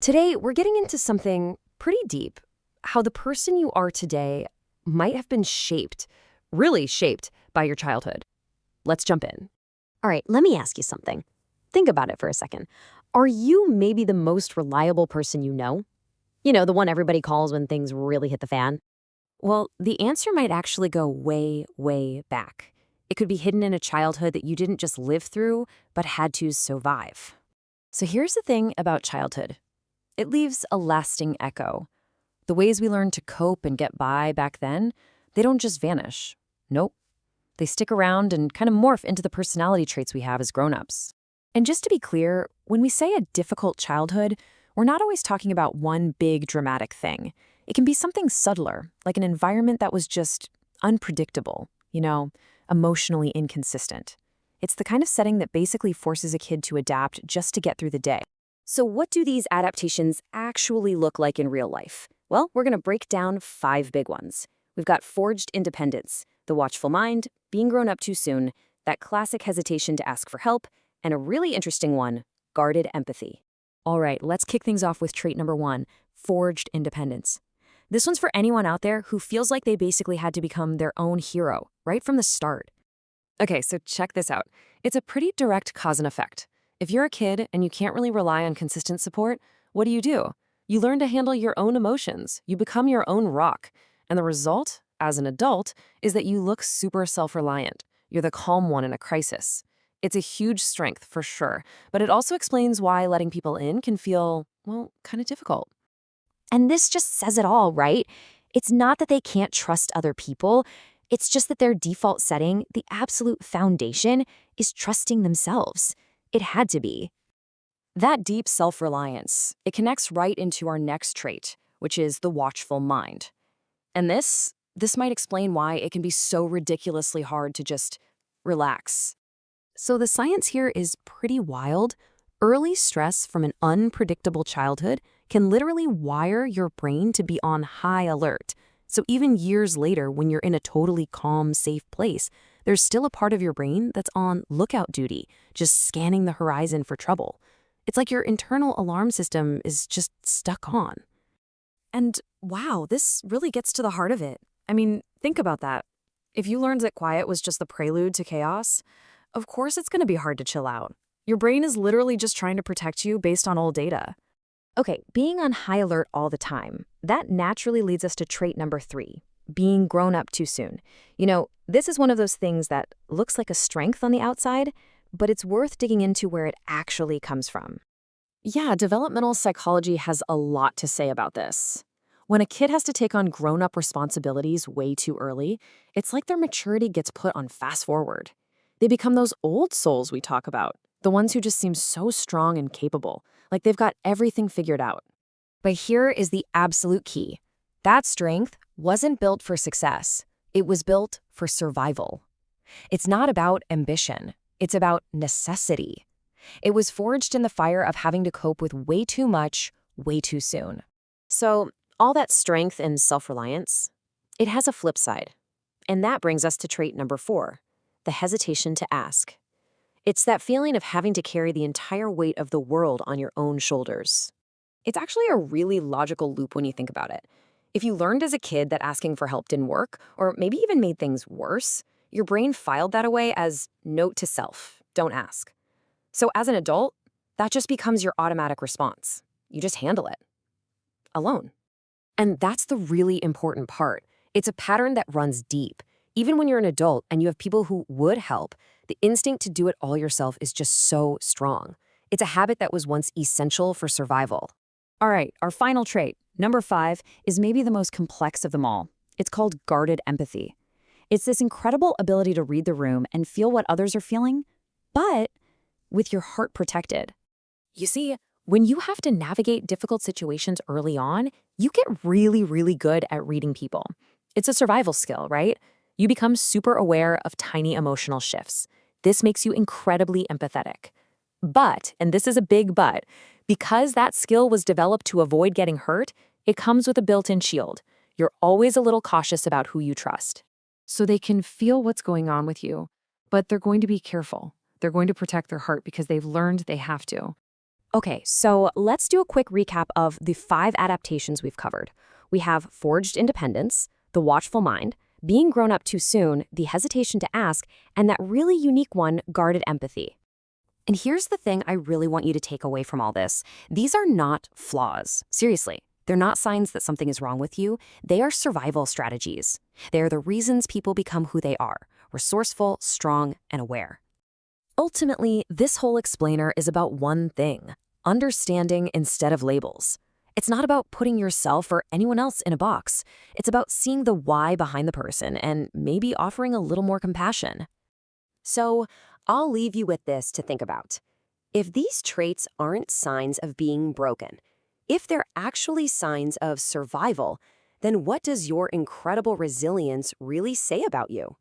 Today, we're getting into something pretty deep, how the person you are today might have been shaped, really shaped, by your childhood. Let's jump in. All right, let me ask you something. Think about it for a second. Are you maybe the most reliable person you know? You know, the one everybody calls when things really hit the fan? Well, the answer might actually go way, way back. It could be hidden in a childhood that you didn't just live through, but had to survive. So here's the thing about childhood. It leaves a lasting echo. The ways we learned to cope and get by back then, they don't just vanish. Nope. They stick around and kind of morph into the personality traits we have as grown-ups. And just to be clear, when we say a difficult childhood, we're not always talking about one big dramatic thing. It can be something subtler, like an environment that was just unpredictable, emotionally inconsistent. It's the kind of setting that basically forces a kid to adapt just to get through the day. So what do these adaptations actually look like in real life? Well, we're going to break down 5 big ones. We've got forged independence, the watchful mind, being grown up too soon, that classic hesitation to ask for help, and a really interesting one, guarded empathy. All right, let's kick things off with trait number 1, forged independence. This one's for anyone out there who feels like they basically had to become their own hero right from the start. Okay, so check this out. It's a pretty direct cause and effect. If you're a kid and you can't really rely on consistent support, what do? You learn to handle your own emotions. You become your own rock. And the result, as an adult, is that you look super self-reliant. You're the calm one in a crisis. It's a huge strength, for sure, but it also explains why letting people in can feel, well, kind of difficult. And this just says it all, right? It's not that they can't trust other people. It's just that their default setting, the absolute foundation, is trusting themselves. It had to be. That deep self-reliance, it connects right into our next trait, which is the watchful mind. And this might explain why it can be so ridiculously hard to just relax. So the science here is pretty wild. Early stress from an unpredictable childhood can literally wire your brain to be on high alert. So even years later, when you're in a totally calm, safe place, there's still a part of your brain that's on lookout duty, just scanning the horizon for trouble. It's like your internal alarm system is just stuck on. And wow, this really gets to the heart of it. I mean, think about that. If you learned that quiet was just the prelude to chaos, of course it's going to be hard to chill out. Your brain is literally just trying to protect you based on old data. Okay, being on high alert all the time, that naturally leads us to trait number 3, being grown up too soon. This is one of those things that looks like a strength on the outside, but it's worth digging into where it actually comes from. Yeah, developmental psychology has a lot to say about this. When a kid has to take on grown-up responsibilities way too early, it's like their maturity gets put on fast forward. They become those old souls we talk about, the ones who just seem so strong and capable, like they've got everything figured out. But here is the absolute key. That strength wasn't built for success. It was built for survival. It's not about ambition. It's about necessity. It was forged in the fire of having to cope with way too much, way too soon. So, all that strength and self-reliance, it has a flip side. And that brings us to trait number 4, the hesitation to ask. It's that feeling of having to carry the entire weight of the world on your own shoulders. It's actually a really logical loop when you think about it. If you learned as a kid that asking for help didn't work, or maybe even made things worse, your brain filed that away as note to self, don't ask. So as an adult, that just becomes your automatic response. You just handle it. Alone. And that's the really important part. It's a pattern that runs deep. Even when you're an adult and you have people who would help, the instinct to do it all yourself is just so strong. It's a habit that was once essential for survival. All right, our final trait, number 5, is maybe the most complex of them all. It's called guarded empathy. It's this incredible ability to read the room and feel what others are feeling, but with your heart protected. You see, when you have to navigate difficult situations early on, you get really, really good at reading people. It's a survival skill, right? You become super aware of tiny emotional shifts. This makes you incredibly empathetic. But, and this is a big but, because that skill was developed to avoid getting hurt, it comes with a built-in shield. You're always a little cautious about who you trust. So they can feel what's going on with you, but they're going to be careful. They're going to protect their heart because they've learned they have to. Okay, so let's do a quick recap of the 5 adaptations we've covered. We have forged independence, the watchful mind, being grown up too soon, the hesitation to ask, and that really unique one, guarded empathy. And here's the thing I really want you to take away from all this. These are not flaws. Seriously, they're not signs that something is wrong with you. They are survival strategies. They are the reasons people become who they are, resourceful, strong, and aware. Ultimately, this whole explainer is about one thing: understanding instead of labels. It's not about putting yourself or anyone else in a box. It's about seeing the why behind the person and maybe offering a little more compassion. So, I'll leave you with this to think about. If these traits aren't signs of being broken, if they're actually signs of survival, then what does your incredible resilience really say about you?